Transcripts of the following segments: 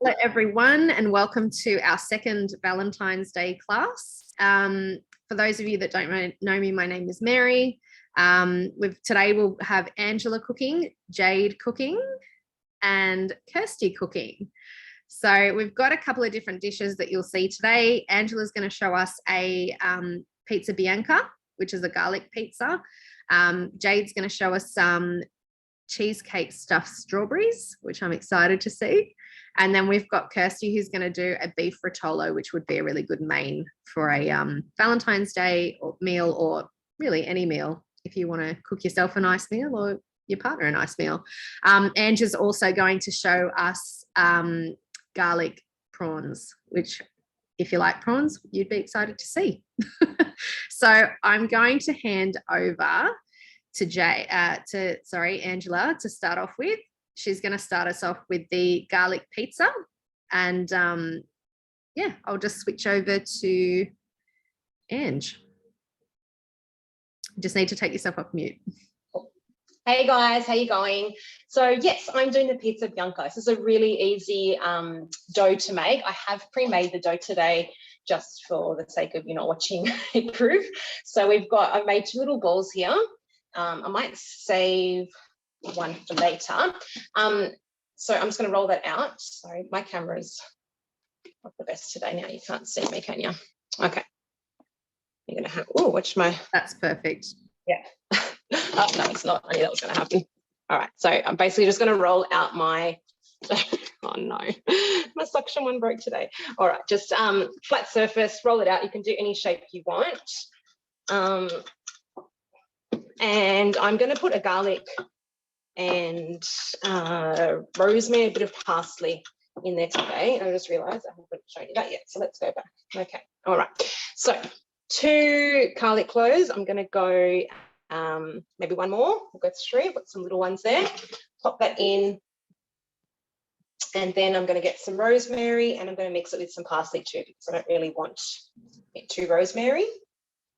Hello, everyone, and welcome to our second Valentine's Day class. For those of you that don't know me, my name is Mary. Today we'll have Angela cooking, Jade cooking, and Kirsty cooking. So we've got a couple of different dishes that you'll see today. Angela's going to show us a pizza bianca, which is a garlic pizza. Jade's going to show us some cheesecake stuffed strawberries, which I'm excited to see. And then we've got Kirsty, who's going to do a beef rotolo, which would be a really good main for a Valentine's Day meal, or really any meal if you want to cook yourself a nice meal or your partner a nice meal. Angie's also going to show us garlic prawns, which if you like prawns, you'd be excited to see. So I'm going to hand over to Angela to start off with. She's going to start us off with the garlic pizza, and yeah, I'll just switch over to Ange. You just need to take yourself off mute. Hey guys, how you going? So yes, I'm doing the pizza bianca. This is a really easy dough to make. I have pre-made the dough today just for the sake of watching it prove. So I've made two little balls here. I might save one for later. So I'm just going to roll that out. Sorry, my camera's not the best today. Now you can't see me, can you? Okay. You're going to have, watch my. That's perfect. Yeah. Oh, no, it's not. I knew that was going to happen. All right. So I'm basically just going to roll out my, oh no, my suction one broke today. All right. Just flat surface, roll it out. You can do any shape you want. And I'm going to put a garlic and rosemary, a bit of parsley in there today. I just realised I haven't shown you that yet, so let's go back. Okay, all right. So 2 garlic cloves. I'm going to go maybe one more. We'll go 3. Put some little ones there. Pop that in, and then I'm going to get some rosemary, and I'm going to mix it with some parsley too, because I don't really want it too rosemary.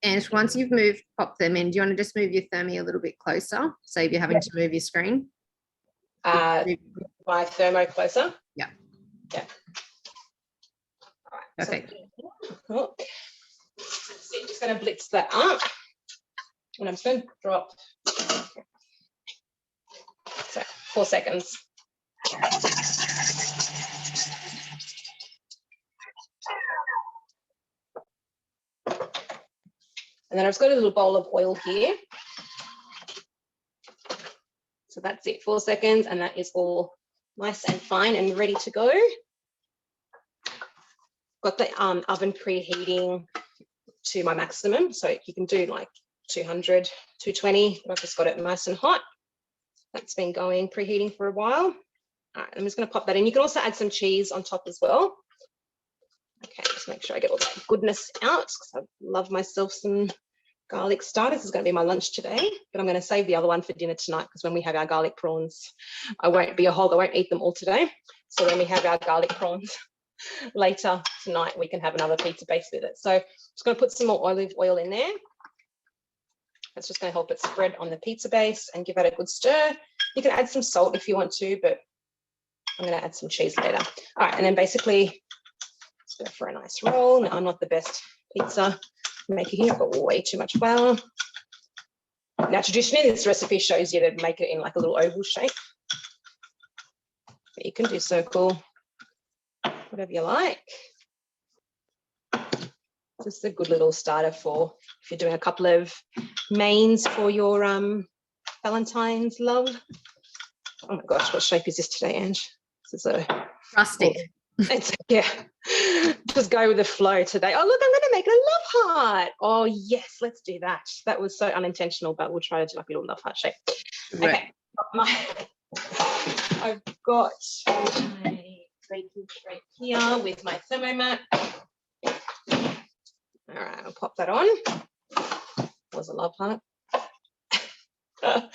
And once you've pop them in, do you want to just move your thermi a little bit closer? So if you're having to move your screen. My thermo closer. Yeah. Yeah. All right. Perfect. So, I'm just going to blitz that up, and I'm just going to drop. So 4 seconds. And then I've just got a little bowl of oil here. So that's it, 4 seconds, and that is all nice and fine and ready to go. Got the oven preheating to my maximum, so you can do like 200, 220, but I've just got it nice and hot. That's been going preheating for a while. All right, I'm just going to pop that in. You can also add some cheese on top as well. Okay, just make sure I get all that goodness out, because I love myself some garlic starters. This is going to be my lunch today, but I'm going to save the other one for dinner tonight, because when we have our garlic prawns, I won't be a hog. I won't eat them all today. So when we have our garlic prawns later tonight, we can have another pizza base with it. So I'm just going to put some more olive oil in there. That's just going to help it spread on the pizza base and give it a good stir. You can add some salt if you want to, but I'm going to add some cheese later. All right, and then basically go for a nice roll. Now, I'm not the best pizza maker here. I've got way too much flour. Now, traditionally, this recipe shows you to make it in like a little oval shape. But you can do circle, whatever you like. Just a good little starter for if you're doing a couple of mains for your Valentine's love. Oh my gosh, what shape is this today, Ange? This is a rustic. Yeah, just go with the flow today. Oh look, I'm going to make a love heart. Oh yes, let's do that. That was so unintentional, but we'll try to do like a little love heart shape. Right. Okay, I've got my baking tray here with my thermomat. All right, I'll pop that on. Was a love heart. And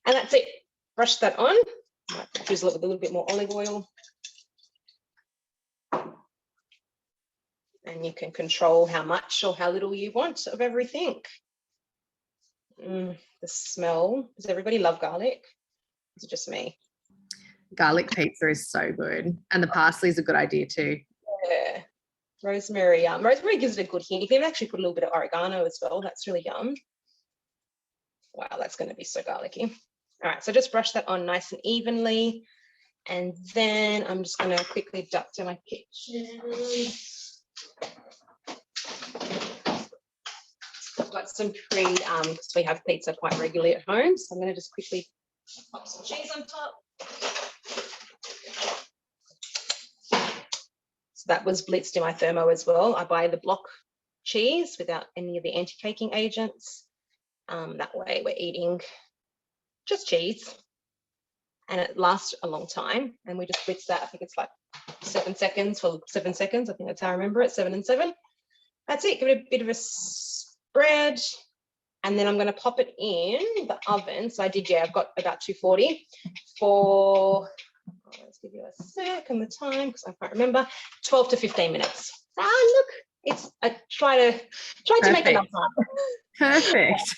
that's it. Brush that on. Use a little bit more olive oil. And you can control how much or how little you want of everything. The smell. Does everybody love garlic? Is it just me? Garlic pizza is so good. And the parsley is a good idea too. Yeah. Rosemary. Rosemary gives it a good hint. You can even actually put a little bit of oregano as well. That's really yum. Wow, that's going to be so garlicky. All right, so just brush that on nice and evenly. And then I'm just going to quickly duck to my kitchen. I've got some because we have pizza quite regularly at home. So I'm going to just quickly pop some cheese on top. So that was blitzed in my thermo as well. I buy the block cheese without any of the anti-caking agents. That way we're eating just cheese and it lasts a long time. And we just blitz that. I think it's like 7 seconds for 7 seconds. I think that's how I remember it, 7 and 7. That's it. Give it a bit of a spread. And then I'm going to pop it in the oven. So I did, I've got about 240 for, let's give you a sec on the time because I can't remember, 12 to 15 minutes. Look, I tried to make enough time. Perfect.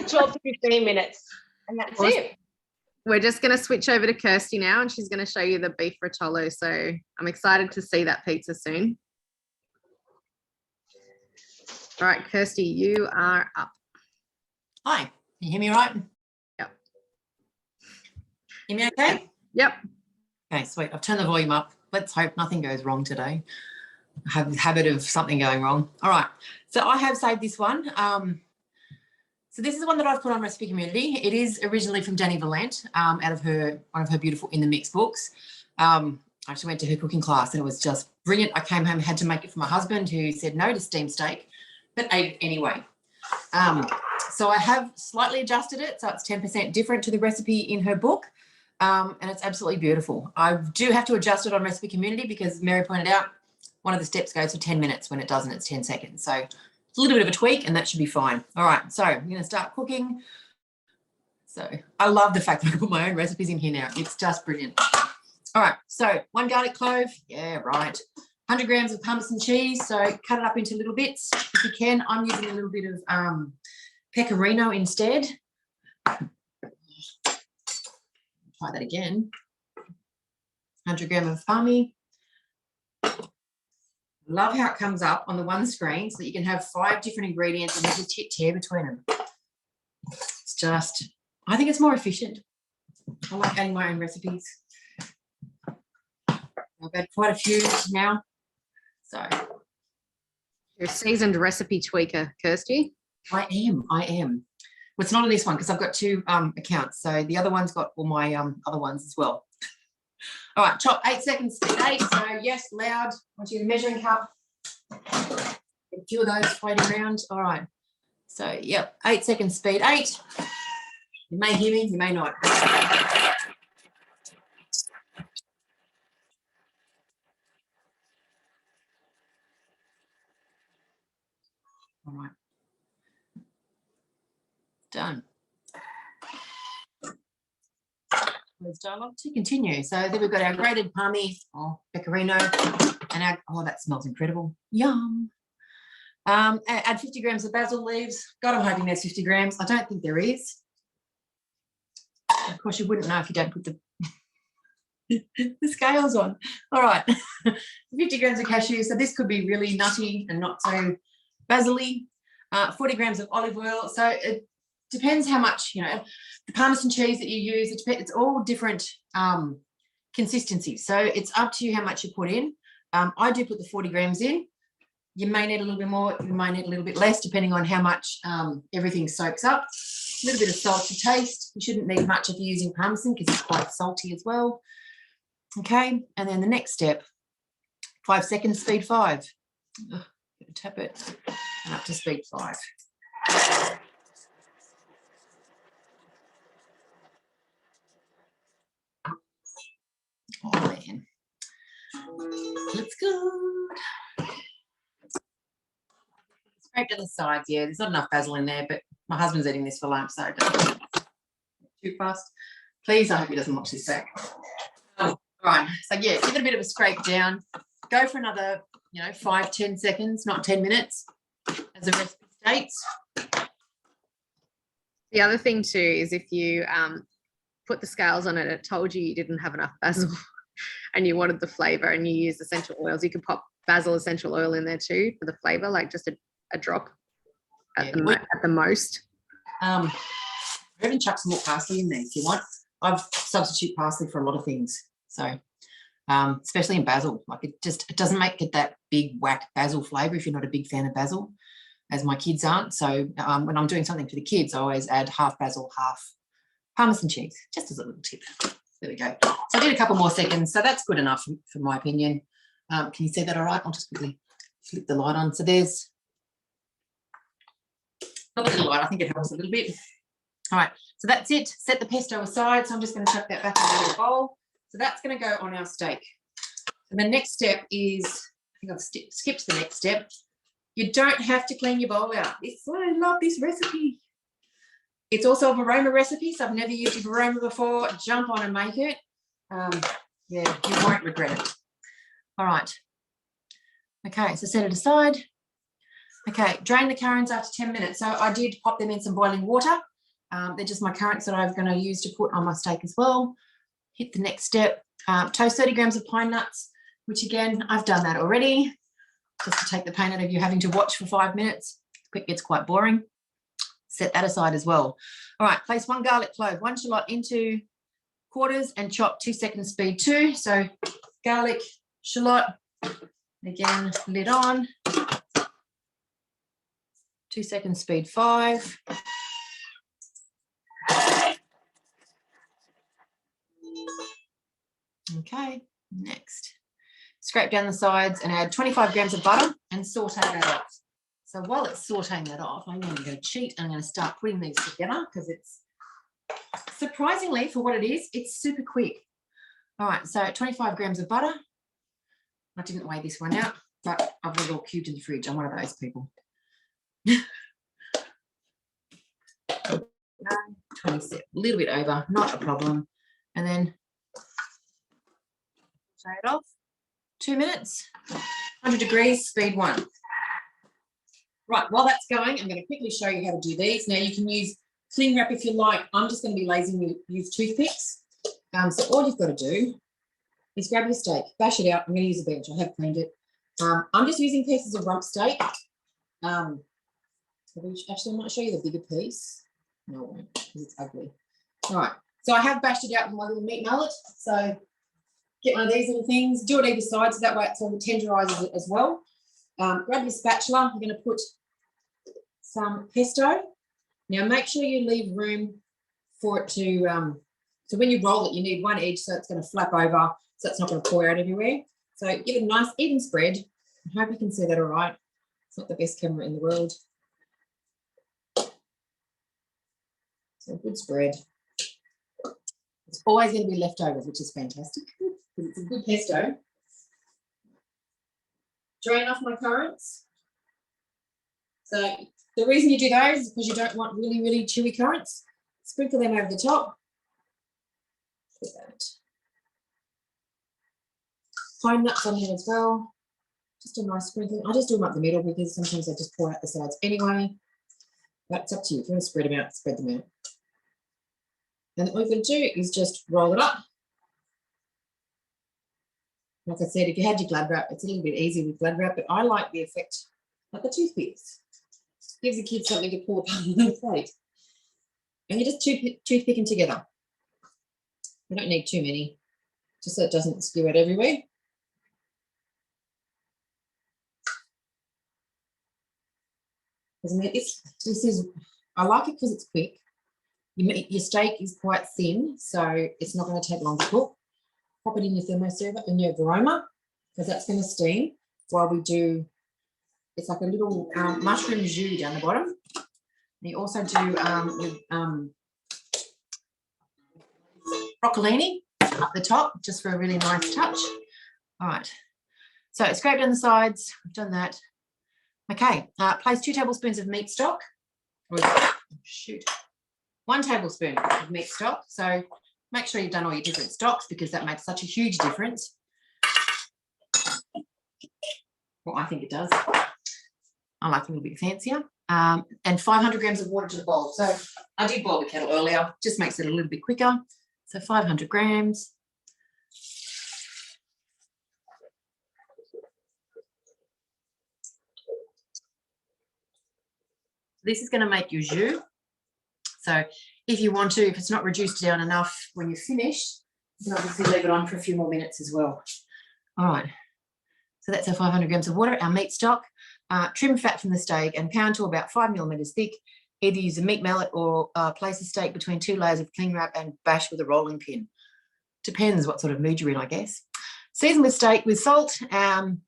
12 to 15 minutes. And that's it. We're just going to switch over to Kirsty now and she's going to show you the beef rotolo. So I'm excited to see that pizza soon. All right, Kirsty, you are up. Hi, can you hear me all right? Yep. Hear me okay? Yep. Okay, sweet. I've turned the volume up. Let's hope nothing goes wrong today. I have the habit of something going wrong. All right, so I have saved this one. So this is one that I've put on Recipe Community. It is originally from Dani Valent, out of one of her beautiful In the Mix books. I actually went to her cooking class and it was just brilliant. I came home, had to make it for my husband who said no to steamed steak, but ate it anyway. So I have slightly adjusted it, so it's 10% different to the recipe in her book, and it's absolutely beautiful. I do have to adjust it on Recipe Community because Mary pointed out one of the steps goes for 10 minutes. When it doesn't, it's 10 seconds. So it's a little bit of a tweak and that should be fine. All right, so I'm going to start cooking. So I love the fact that I can put my own recipes in here now. It's just brilliant. All right, so 1 garlic clove. Yeah, right. 100 grams of Parmesan cheese. So cut it up into little bits if you can. I'm using a little bit of pecorino instead. Try that again. 100 grams of parmy. Love how it comes up on the one screen so that you can have 5 different ingredients and there's a tit-tear between them. It's just, I think it's more efficient. I like adding my own recipes. I've had quite a few now. So you're a seasoned recipe tweaker, Kirsty. I am. Well, it's not on this one because I've got 2 accounts. So the other one's got all my other ones as well. All right, chop 8 seconds, speed 8. So yes, loud. Onto your measuring cup. A few of those floating around. All right. So yep, 8 seconds, speed 8. You may hear me, you may not. All right. Done. Let's dialogue to continue. So then we've got our grated parmy or pecorino and our, oh, that smells incredible. Yum. Add 50 grams of basil leaves. God, I'm hoping there's 50 grams. I don't think there is. Of course, you wouldn't know if you don't put the the scales on. All right. 50 grams of cashew. So this could be really nutty and not so basil-y. 40 grams of olive oil. So it depends how much, the Parmesan cheese that you use. It's all different consistencies. So it's up to you how much you put in. I do put the 40 grams in. You may need a little bit more. You may need a little bit less, depending on how much everything soaks up. A little bit of salt to taste. You shouldn't need much if you're using Parmesan because it's quite salty as well. Okay, and then the next step, 5 seconds, speed 5. Tap it and up to speed 5. Oh man, let's go. Scrape to the sides. Yeah, there's not enough basil in there, but my husband's eating this for lunch, so don't too fast. Please, I hope he doesn't watch this back. All right, so yeah, give it a bit of a scrape down. Go for another, 5-10 seconds, not 10 minutes, as the recipe states. The other thing too is if you put the scales on it, it told you didn't have enough basil and you wanted the flavor and you used essential oils, you could pop basil essential oil in there too for the flavor, like just a drop at the most. I even chuck some more parsley in there if you want. I've substitute parsley for a lot of things. So especially in basil, like it doesn't make it that big whack basil flavor if you're not a big fan of basil, as my kids aren't. So when I'm doing something for the kids, I always add half basil, half Parmesan cheese, just as a little tip. There we go. So I did a couple more seconds. So that's good enough for my opinion. Can you see that all right? I'll just quickly flip the light on. So there's not a little light. I think it helps a little bit. All right. So that's it. Set the pesto aside. So I'm just going to chuck that back into the bowl. So that's going to go on our steak. And the next step is, I think I've skipped the next step. You don't have to clean your bowl out. I love this recipe. It's also a Varoma recipe, so I've never used a Varoma before. Jump on and make it. Yeah, you won't regret it. All right. Okay, so set it aside. Okay, drain the currants after 10 minutes. So I did pop them in some boiling water. They're just my currants that I'm going to use to put on my steak as well. Hit the next step. Toast 30 grams of pine nuts, which again, I've done that already, just to take the pain out of you having to watch for 5 minutes. It gets quite boring. Set that aside as well. All right, place 1 garlic clove, 1 shallot into quarters and chop 2 seconds speed 2. So garlic, shallot, again, lid on. 2 seconds speed 5. Okay, next. Scrape down the sides and add 25 grams of butter and saute that off. So while it's sauteing that off, I'm going to cheat and I'm going to start putting these together because it's surprisingly, for what it is, it's super quick. All right, so 25 grams of butter. I didn't weigh this one out, but I've got it all cubed in the fridge. I'm one of those people. 27, a little bit over, not a problem. And then tray it off. 2 minutes, 100 degrees, speed 1. Right, while that's going, I'm going to quickly show you how to do these. Now you can use cling wrap if you like. I'm just going to be lazy and use toothpicks. So all you've got to do is grab your steak, bash it out. I'm going to use a bench. I have cleaned it. I'm just using pieces of rump steak. Actually, I might show you the bigger piece. No, I won't, because it's ugly. All right, so I have bashed it out with my little meat mallet. So get one of these little things, do it either side, so that way it sort of tenderises it as well. Grab your spatula. You're going to put some pesto. Now make sure you leave room for it to, so when you roll it, you need one edge so it's going to flap over, so it's not going to pour out everywhere. So give it a nice even spread. I hope you can see that all right. It's not the best camera in the world. So a good spread. It's always going to be leftovers, which is fantastic because it's a good pesto. Drain off my currants. So the reason you do those is because you don't want really, really chewy currants. Sprinkle them over the top. Put that. Pine nuts on here as well. Just a nice sprinkling. I just do them up the middle because sometimes I just pour out the sides anyway. That's up to you. If you want to spread them out, spread them out. And all you're going to do is just roll it up. Like I said, if you had your glad wrap, it's a little bit easier with glad wrap, but I like the effect like the toothpicks. Gives the kids something to pull apart on their plate. And you just toothpick them together. You don't need too many, just so it doesn't spew out everywhere. Isn't it? This is, I like it because it's quick. Your steak is quite thin, so it's not going to take long to cook. Pop it in your thermoserver, in your Varoma, because that's going to steam while we do, it's like a little mushroom jus down the bottom. And you also do broccolini up the top, just for a really nice touch. All right, so scrape down the sides, we've done that. Okay, place 2 tablespoons of meat stock, or shoot, 1 tablespoon of meat stock. So make sure you've done all your different stocks because that makes such a huge difference. Well, I think it does. I like a little bit fancier. And 500 grams of water to the bowl. So I did boil the kettle earlier, just makes it a little bit quicker. So 500 grams. This is going to make your jus. So if you want to, if it's not reduced down enough when you're finished, you can obviously leave it on for a few more minutes as well. All right. So that's our 500 grams of water, our meat stock. Trim fat from the steak and pound to about 5 millimeters thick. Either use a meat mallet or place the steak between 2 layers of cling wrap and bash with a rolling pin. Depends what sort of mood you're in, I guess. Season with steak with salt and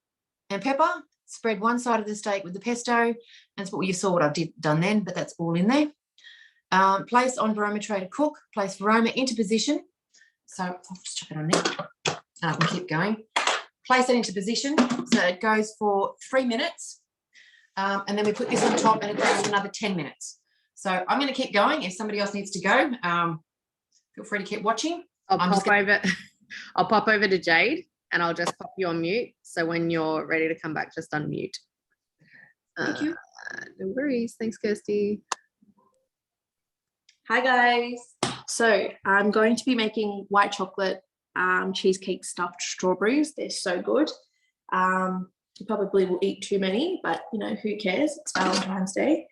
pepper. Spread one side of the steak with the pesto. That's what you saw what I've done then, but that's all in there. Place on varoma tray to cook. Place varoma into position. So I'll just chuck it on there. I can keep going. Place it into position. So it goes for 3 minutes. And then we put this on top and it goes for another 10 minutes. So I'm going to keep going. If somebody else needs to go, feel free to keep watching. I'll pop over to Jade and I'll just pop you on mute. So when you're ready to come back, just unmute. Thank you. No worries. Thanks, Kirsty. Hi guys. So I'm going to be making white chocolate cheesecake stuffed strawberries. They're so good. You probably will eat too many, but you know, who cares? It's Valentine's Day.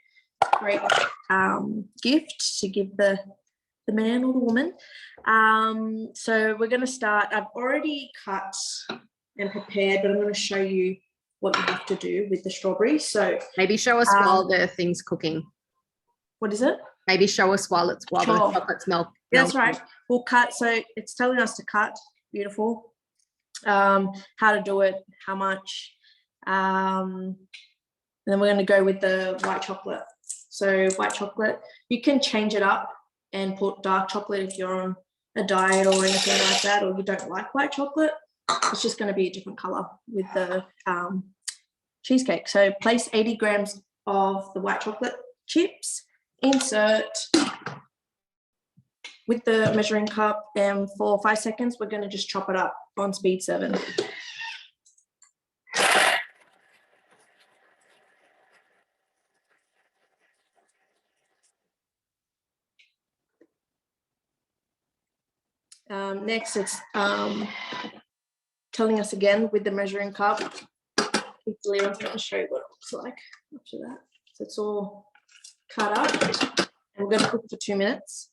Great gift to give the man or the woman. So we're going to start. I've already cut and prepared, but I'm going to show you what you have to do with the strawberries. So maybe show us while the thing's cooking. What is it? Maybe show us while the chocolate's melting. That's right. We'll cut. So it's telling us to cut. Beautiful. How to do it, how much. And then we're going to go with the white chocolate. So white chocolate, you can change it up and put dark chocolate if you're on a diet or anything like that, or you don't like white chocolate. It's just going to be a different color with the cheesecake. So place 80 grams of the white chocolate chips, insert with the measuring cup, and for 5 seconds, we're going to just chop it up on speed 7. Next, it's telling us again with the measuring cup. Hopefully, I'm going to show you what it looks like after that. So it's all cut up, and we're going to cook for 2 minutes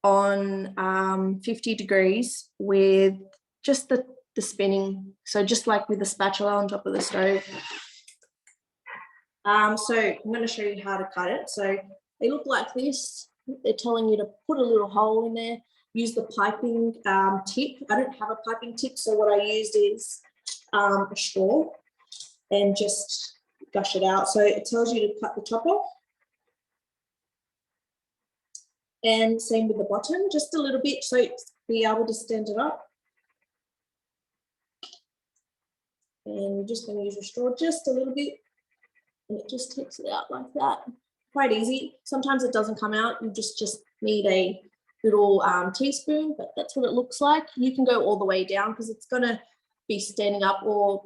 on 50 degrees with just the spinning. So just like with the spatula on top of the stove. So I'm going to show you how to cut it. So they look like this. They're telling you to put a little hole in there. Use the piping tip. I don't have a piping tip, so what I used is a straw and just gush it out. So it tells you to cut the top off. And same with the bottom, just a little bit so be able to stand it up. And you're just going to use your straw just a little bit, and it just takes it out like that. Quite easy. Sometimes it doesn't come out. You just need a little teaspoon, but that's what it looks like. You can go all the way down because it's going to be standing up, or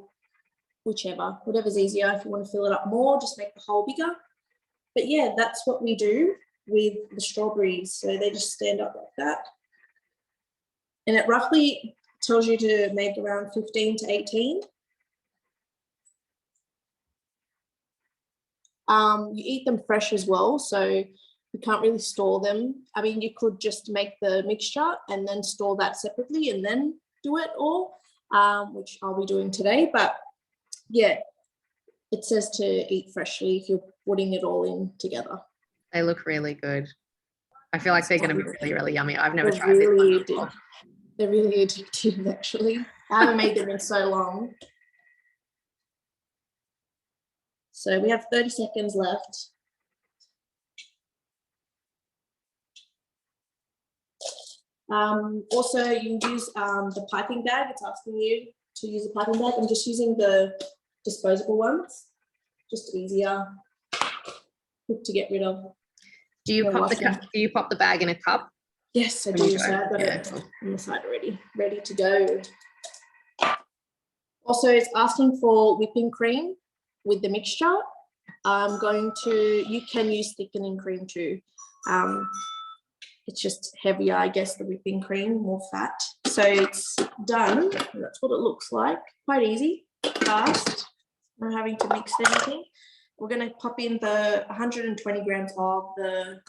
whichever, whatever's easier. If you want to fill it up more, just make the hole bigger. But yeah, that's what we do with the strawberries. So they just stand up like that. And it roughly tells you to make around 15 to 18. You eat them fresh as well, so you can't really store them. I mean, you could just make the mixture and then store that separately and then do it all, which I'll be doing today. But yeah, it says to eat freshly if you're putting it all in together. They look really good. I feel like they're going to be really, really yummy. I've never tried really this before. They're really addictive, actually. I haven't made them in so long. So we have 30 seconds left. Also, you can use the piping bag. It's asking you to use a piping bag. I'm just using the disposable ones, just easier, quick to get rid of. Do you pop the bag in a cup? Yes, I do. So I've got it on the side already, ready to go. Also, it's asking for whipping cream with the mixture. You can use thickening cream too. it's just heavier, I guess, the whipping cream, more fat. So it's done. That's what it looks like. Quite easy, fast, not having to mix anything. We're going to pop in the 120 grams of the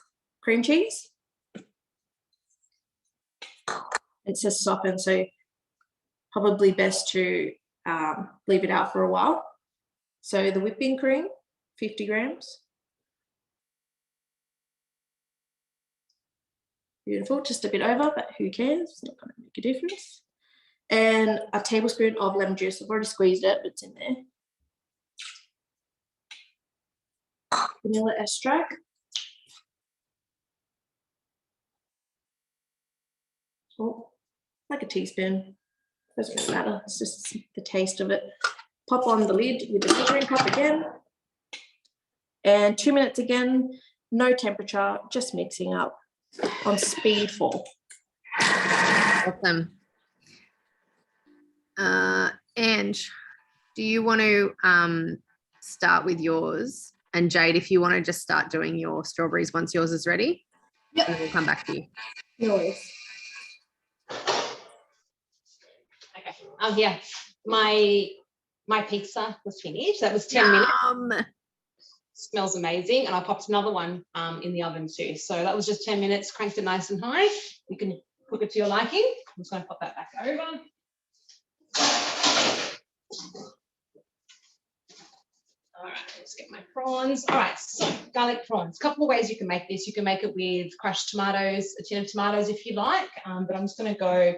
cream cheese. It says soften, so probably best to leave it out for a while. So the whipping cream, 50 grams. Beautiful, just a bit over, but who cares? It's not going to make a difference. And a tablespoon of lemon juice. I've already squeezed it, but it's in there. Vanilla extract. Oh, like a teaspoon. Doesn't really matter. It's just the taste of it. Pop on the lid with the measuring cup again. And 2 minutes again, no temperature, just mixing up on speed 4. Awesome. Ange, do you want to start with yours? And Jade, if you want to just start doing your strawberries once yours is ready, and then we'll come back to you. No worries. Okay. Yeah, my pizza was finished. That was 10 minutes. Smells amazing, and I popped another one in the oven too. So that was just 10 minutes. Cranked it nice and high. You can cook it to your liking. I'm just going to pop that back over. All right, let's get my prawns. All right, so garlic prawns. A couple of ways you can make this. You can make it with crushed tomatoes, a tin of tomatoes if you like, but I'm just going to go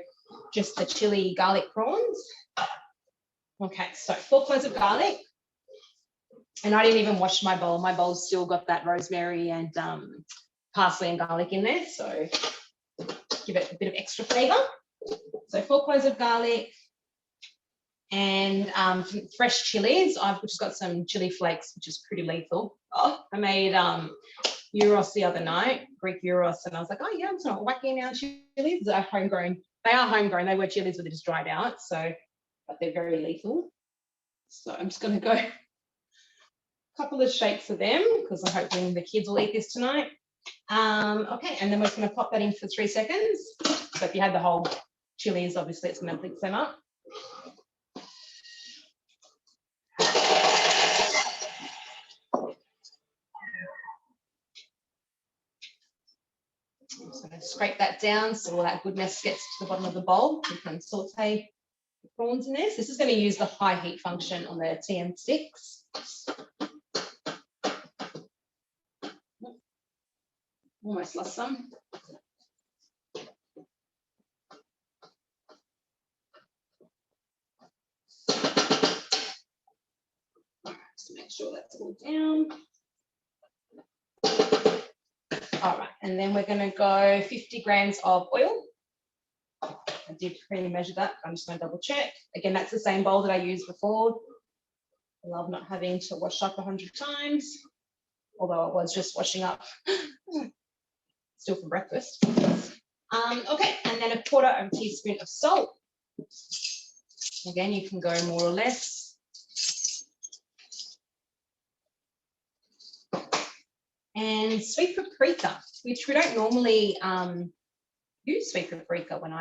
just the chili garlic prawns. Okay, so 4 cloves of garlic. And I didn't even wash my bowl. My bowl's still got that rosemary and parsley and garlic in there, so give it a bit of extra flavour. So 4 cloves of garlic and some fresh chilies. I've just got some chili flakes, which is pretty lethal. Oh, I made gyros the other night, Greek gyros, and I was like, oh yeah, I'm not whacking out chilies. They're homegrown. They are homegrown. They were chilies, but they're just dried out. So, but they're very lethal. So I'm just going to go a couple of shakes of them because I'm hoping the kids will eat this tonight. Okay, and then we're going to pop that in for 3 seconds. So if you had the whole chilies, obviously it's going to mix them up. So I'm going to scrape that down so all that goodness gets to the bottom of the bowl. You can saute the prawns in this. This is going to use the high heat function on the TN6. Almost lost some. Just make sure that's all down. All right, and then we're going to go 50 grams of oil. I did pre-measure that. I'm just going to double check. Again, that's the same bowl that I used before. I love not having to wash up 100 times, although I was just washing up still for breakfast. Okay, and then a 1/4 teaspoon of salt. Again, you can go more or less. And sweet paprika, which we don't normally use sweet paprika when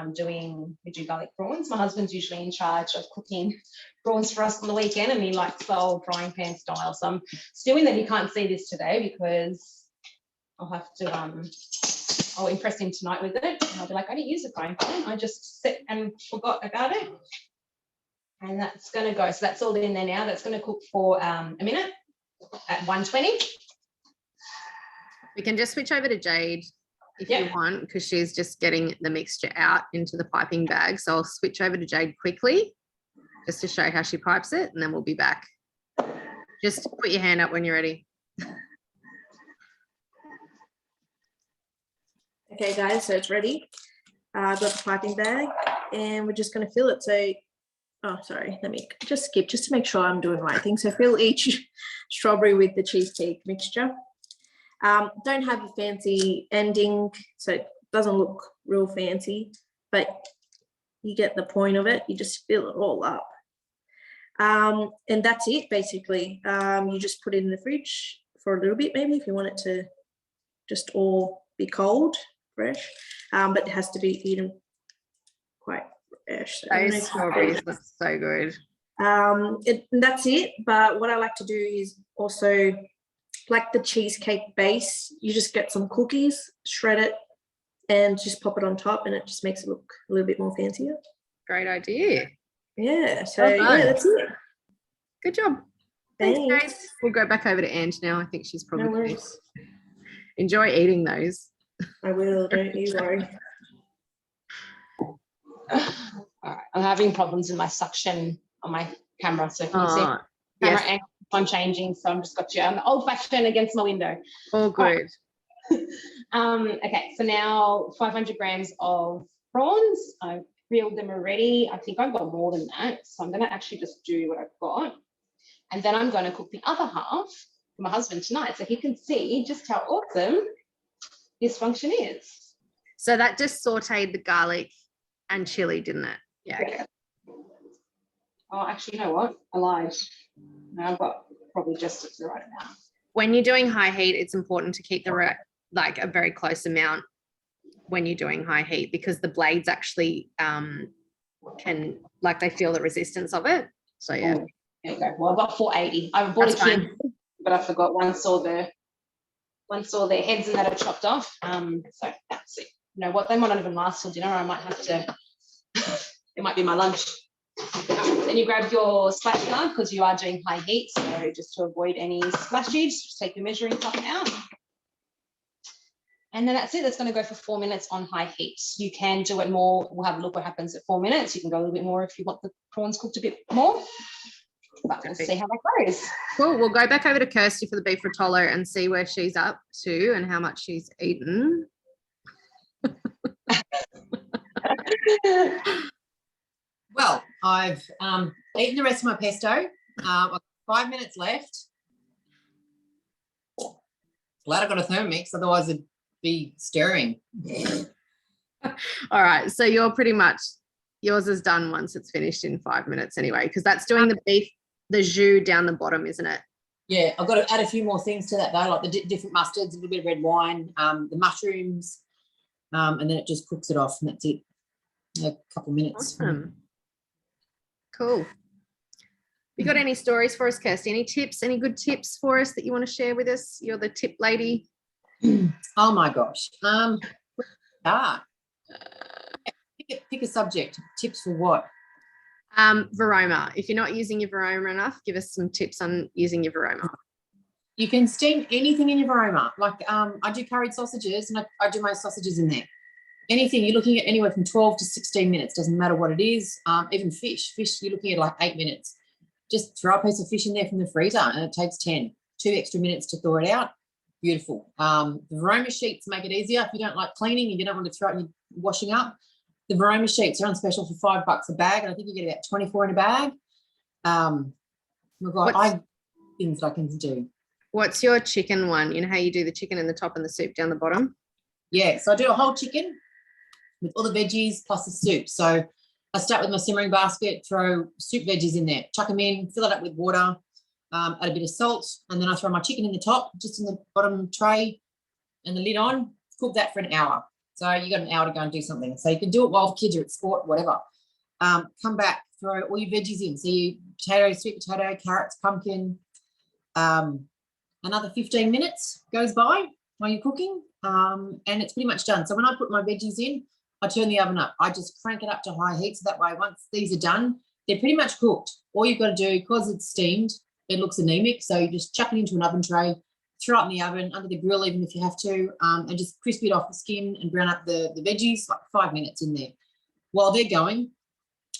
we do garlic prawns. My husband's usually in charge of cooking prawns for us on the weekend, and he likes the old frying pan style. So I'm stewing that you can't see this today because I'll have to I'll impress him tonight with it, and I'll be like, I didn't use a frying pan, I just sat and forgot about it. And that's going to go, so that's all in there now. That's going to cook for a minute at 120. We can just switch over to Jade if you want, because she's just getting the mixture out into the piping bag. So I'll switch over to Jade quickly just to show how she pipes it, and then we'll be back. Just put your hand up when you're ready. Okay, guys, so it's ready. I've got the piping bag, and we're just going to fill it. So, oh, sorry, let me just skip just to make sure I'm doing the right thing. So fill each strawberry with the cheesecake mixture. Don't have a fancy ending, so it doesn't look real fancy, but you get the point of it. You just fill it all up. And that's it, basically. You just put it in the fridge for a little bit, maybe, if you want it to just all be cold fresh, but it has to be eaten quite fresh. So Those strawberries look so good. That's it. But what I like to do is also, like the cheesecake base, you just get some cookies, shred it, and just pop it on top, and it just makes it look a little bit more fancier. Great idea. Yeah, so Well done. yeah, that's it. Good job. Thanks, Thanks. guys. We'll go back over to Ange now. I think she's No probably worries. enjoy eating those. I will, don't you worry. All right, I'm having problems with my suction on my camera, so if you see camera yes, angle, I'm changing, so I'm just got you. I'm old-fashioned against my window. all good. Okay, so now 500 grams of prawns. I've peeled them already. I think I've got more than that, so I'm going to actually just do what I've got, and then I'm going to cook the other half for my husband tonight, so he can see just how awesome this function is. So that just sauteed the garlic and chili, didn't it? Yeah. Okay. Oh, actually, you know what? I lied. No, I've got probably just the right amount. When you're doing high heat, it's important to keep the like a very close amount when you're doing high heat, because the blades actually can, like, they feel the resistance of it. So yeah. Oh, there you go. Well, I've got 480. I bought That's a kid, but I forgot one saw their heads and that are chopped off. So that's it. You know what? They might not even last till dinner. I might have to. It might be my lunch. Then you grab your splash guard because you are doing high heat, so just to avoid any splashes, just take your measuring cup out. And then that's it. That's going to go for 4 minutes on high heat. You can do it more. We'll have a look what happens at 4 minutes. You can go a little bit more if you want the prawns cooked a bit more. But we'll see how that goes. Cool. We'll go back over to Kirsty for the beef rotolo and see where she's up to and how much she's eaten. Well, I've eaten the rest of my pesto. I've got 5 minutes left. Glad I got a Thermomix, otherwise it'd be stirring. All right. So you're pretty much, yours is done once it's finished in 5 minutes anyway, because that's doing the beef, the jus down the bottom, isn't it? Yeah, I've got to add a few more things to that though, like the different mustards, a little bit of red wine, the mushrooms, and then it just cooks it off, and that's it. A couple of minutes. Awesome. Cool. You got any stories for us, Kirsty? Any tips, any good tips for us that you want to share with us? You're the tip lady. Oh my gosh. Pick a subject. Tips for what? Varoma. If you're not using your Varoma enough, give us some tips on using your Varoma. You can steam anything in your Varoma. Like I do curried sausages, and I do my sausages in there. Anything, you're looking at anywhere from 12 to 16 minutes, doesn't matter what it is. Even fish, you're looking at like 8 minutes. Just throw a piece of fish in there from the freezer and it takes 10. 2 extra minutes to thaw it out. Beautiful. The Varoma sheets make it easier if you don't like cleaning and you don't want to throw it in your washing up. The Varoma sheets are on special for $5 a bag, and I think you get about 24 in a bag. We've got things that I can do. What's your chicken one? You know how you do the chicken in the top and the soup down the bottom? Yeah, so I do a whole chicken with all the veggies plus the soup. So I start with my simmering basket, throw soup veggies in there, chuck them in, fill it up with water, add a bit of salt, and then I throw my chicken in the top, just in the bottom tray, and the lid on. Cook that for an hour. So you got an hour to go and do something. So you can do it while the kids are at sport, whatever. Come back, throw all your veggies in. So you potato, sweet potato, carrots, pumpkin. Another 15 minutes goes by while you're cooking, and it's pretty much done. So when I put my veggies in, I turn the oven up. I just crank it up to high heat, so that way once these are done, they're pretty much cooked. All you've got to do, because it's steamed, it looks anemic, so you just chuck it into an oven tray, throw it in the oven, under the grill even if you have to, and just crispy it off the skin and brown up the veggies, like 5 minutes in there. While they're going,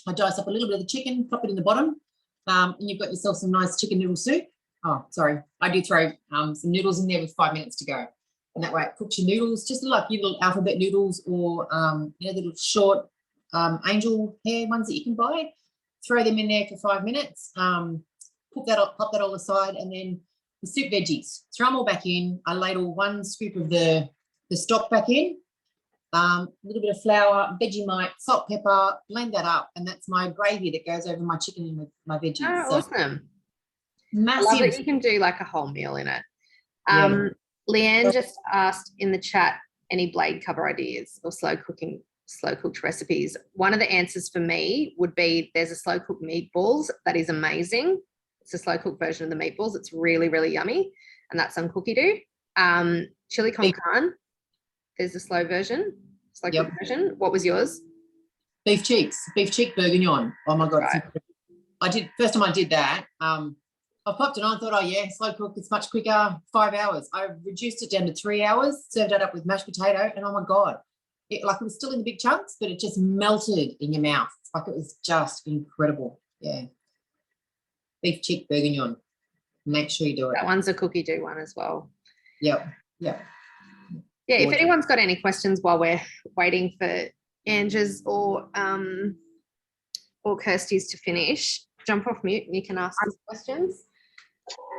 I dice up a little bit of the chicken, pop it in the bottom, and you've got yourself some nice chicken noodle soup. Oh, sorry, I do throw some noodles in there with 5 minutes to go. And that way it cooks your noodles, just like your little alphabet noodles or, the little short angel hair ones that you can buy. Throw them in there for 5 minutes, pop that all aside, and then the soup veggies, throw them all back in. I ladle 1 scoop of the stock back in, a little bit of flour, Vegemite, salt, pepper, blend that up, and that's my gravy that goes over my chicken and my veggies. Oh, awesome. Massive. I love that you can do like a whole meal in it. Yeah. Leanne just asked in the chat, any blade cover ideas or slow cooked recipes, one of the answers for me would be there's a slow cooked meatballs that is amazing. It's a slow cooked version of the meatballs. It's really, really yummy. And that's on Cookie Do. Chili con carne, there's a slow version, slow cooked version. What was yours? Beef cheek bourguignon. Oh my God. Right. First time I did that, I popped it on, I thought, oh yeah, slow cook, it's much quicker, 5 hours. I reduced it down to 3 hours, served it up with mashed potato, and oh my God, it was still in the big chunks, but it just melted in your mouth. Like it was just incredible. Yeah. Beef cheek bourguignon. Make sure you do it. That one's a Cookie Do one as well. Yep. Yeah, if anyone's got any questions while we're waiting for Angie's or Kirsty's to finish, jump off mute and you can ask us questions.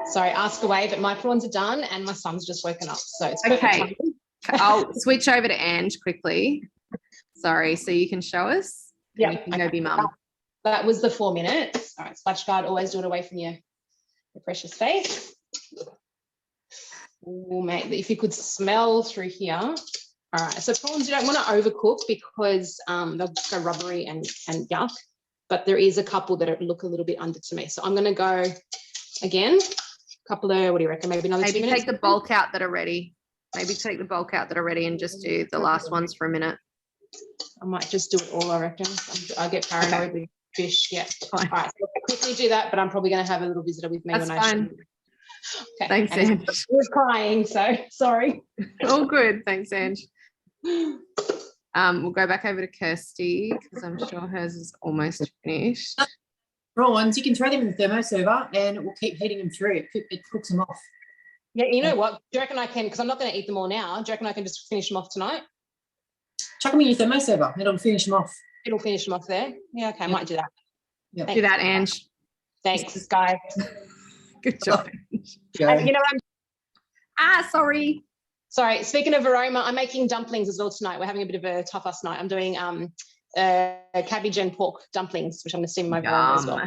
Sorry, ask away, but my prawns are done and my son's just woken up. So it's okay. I'll switch over to Ange quickly. Sorry, so you can show us. Yeah. You can go be mum. That was the 4 minutes. All right, splash guard, always do it away from your precious face. Oh, mate, if you could smell through here. All right, so prawns you don't want to overcook because they'll go rubbery and yuck, but there is a couple that look a little bit under to me. So I'm going to go again, a couple of, what do you reckon, maybe another 2 minutes? Maybe take the bulk out that are ready. Maybe take the bulk out that are ready and just do the last ones for a minute. I might just do it all, I reckon. I get paranoid with fish. Yeah. All right, so I'll quickly do that, but I'm probably going to have a little visitor with me. That's fine. Okay. Thanks, Ange. He was crying, so sorry. All good. Thanks, Ange. We'll go back over to Kirsty because I'm sure hers is almost finished. Prawns, you can throw them in the thermoserver and it will keep heating them through. It cooks them off. Yeah, you know what? Do you reckon I can, because I'm not going to eat them all now, do you reckon I can just finish them off tonight? Chuck them in your thermoserver. It'll finish them off. It'll finish them off there? Yeah, okay, I might do that. Yep. Do that, Ange. Thanks, guys. Good job. And, you know, sorry. Sorry, speaking of aroma, I'm making dumplings as well tonight. We're having a bit of a tough us night. I'm doing cabbage and pork dumplings, which I'm going to steam in my aroma as well.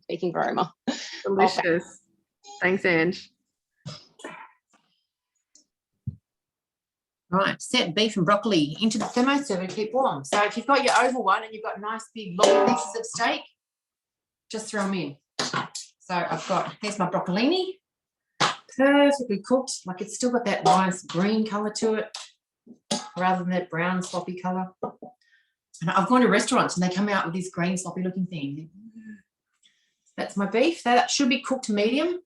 Speaking of aroma. Delicious. Okay. Thanks, Ange. Right, set beef and broccoli into the thermoserver to keep warm. So if you've got your oval one and you've got nice big long pieces of steak, just throw them in. So here's my broccolini, perfectly cooked, like it's still got that nice green colour to it rather than that brown sloppy colour. And I've gone to restaurants and they come out with this green sloppy looking thing. That's my beef. That should be cooked medium.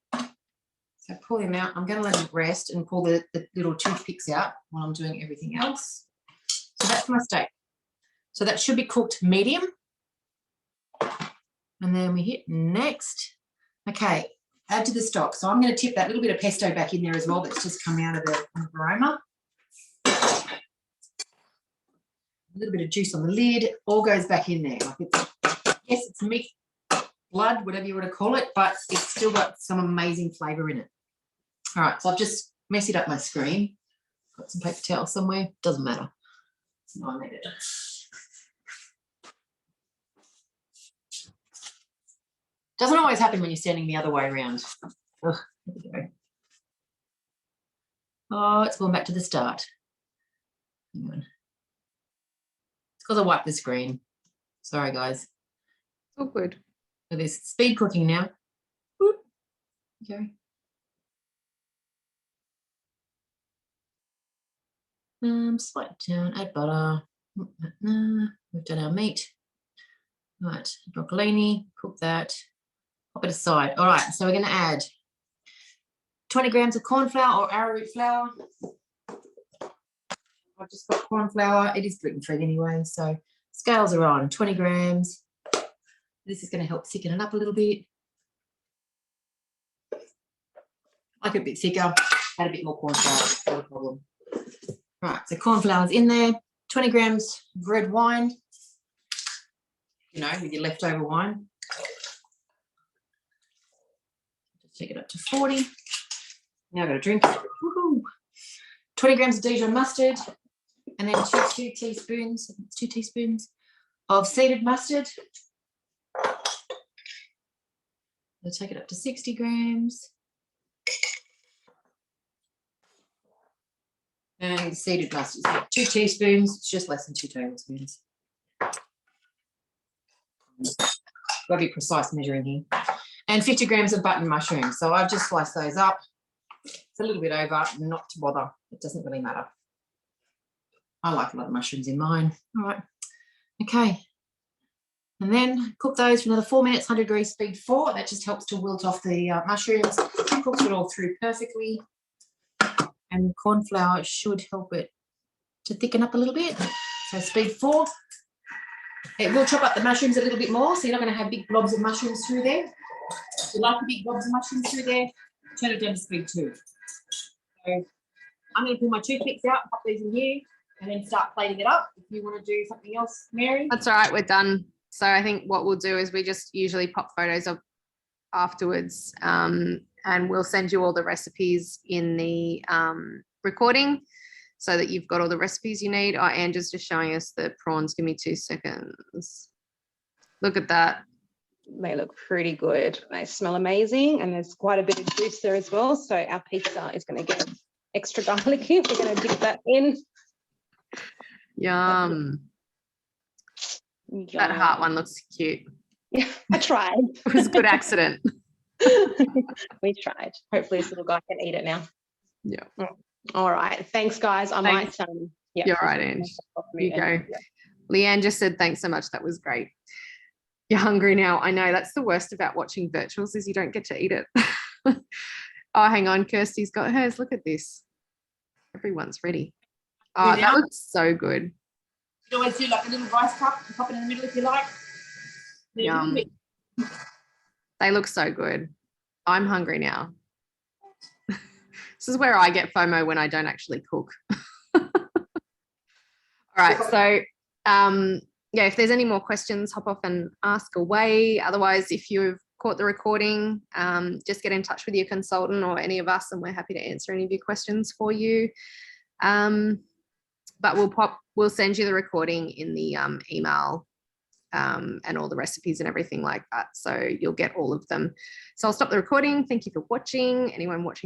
So pull them out. I'm going to let it rest and pull the little toothpicks out while I'm doing everything else. So that's my steak. So that should be cooked medium. And then we hit next. Okay, add to the stock. So I'm going to tip that little bit of pesto back in there as well that's just come out of the aroma. A little bit of juice on the lid. All goes back in there. Yes, it's meat, blood, whatever you want to call it, but it's still got some amazing flavour in it. All right, so I've just messed up my screen. Got some paper towel somewhere. Doesn't matter. I need it. Doesn't always happen when you're standing the other way around. Ugh, here we go. Oh, it's going back to the start. Hang on. It's because I wiped the screen. Sorry, guys. All good. So there's speed cooking now. Whoop. Okay. Slight down, add butter. We've done our meat. Right, broccolini, cook that. Pop it aside. All right, so we're going to add 20 grams of corn flour or arrowroot flour. I've just got corn flour. It is gluten-free anyway, so scales are on. 20 grams. This is going to help thicken it up a little bit. Like it a bit thicker, add a bit more corn flour, not a problem. Right, so corn flour's in there. 20 grams of red wine, you know, with your leftover wine. Just take it up to 40. Now I've got to drink it. Woohoo. 20 grams of Dijon mustard, and then two teaspoons of seeded mustard. I'll take it up to 60 grams. And seeded mustard, so 2 teaspoons, it's just less than 2 tablespoons. Got to be precise measuring here. And 50 grams of button mushrooms. So I've just sliced those up. It's a little bit over, not to bother. It doesn't really matter. I like a lot of mushrooms in mine. All right. Okay. And then cook those for another 4 minutes, 100 degrees, speed 4. That just helps to wilt off the mushrooms. Cooks it all through perfectly. And corn flour should help it to thicken up a little bit. So speed 4. It will chop up the mushrooms a little bit more, so you're not going to have big blobs of mushrooms through there. If you like the big blobs of mushrooms through there, turn it down to speed 2. So I'm going to pull my toothpicks out, pop these in here, and then start plating it up. If you want to do something else, Mary. That's all right, we're done. So I think what we'll do is we just usually pop photos of afterwards, and we'll send you all the recipes in the recording so that you've got all the recipes you need. Oh, Andrew's just showing us the prawns. Give me 2 seconds. Look at that. They look pretty good. They smell amazing, and there's quite a bit of juice there as well. So our pizza is going to get extra garlicky. We're going to dip that in. Yum. That heart one looks cute. Yeah, I tried. It was a good accident. We tried. Hopefully this little guy can eat it now. Yeah. All right. Thanks, guys. I Thanks. might. Yeah. You're right, Ange. You go. Leanne just said, thanks so much. That was great. You're hungry now. I know that's the worst about watching virtuals is you don't get to eat it. Oh, hang on. Kirsty's got hers. Look at this. Everyone's ready. Oh, that looks so good. You always do like a little rice cup and pop it in the middle if you like. Yum. They look so good. I'm hungry now. This is where I get FOMO when I don't actually cook. All right. So, yeah, if there's any more questions, hop off and ask away. Otherwise, if you've caught the recording, just get in touch with your consultant or any of us, and we're happy to answer any of your questions for you. But we'll send you the recording in the email, and all the recipes and everything like that. So you'll get all of them. So I'll stop the recording. Thank you for watching. Anyone watching the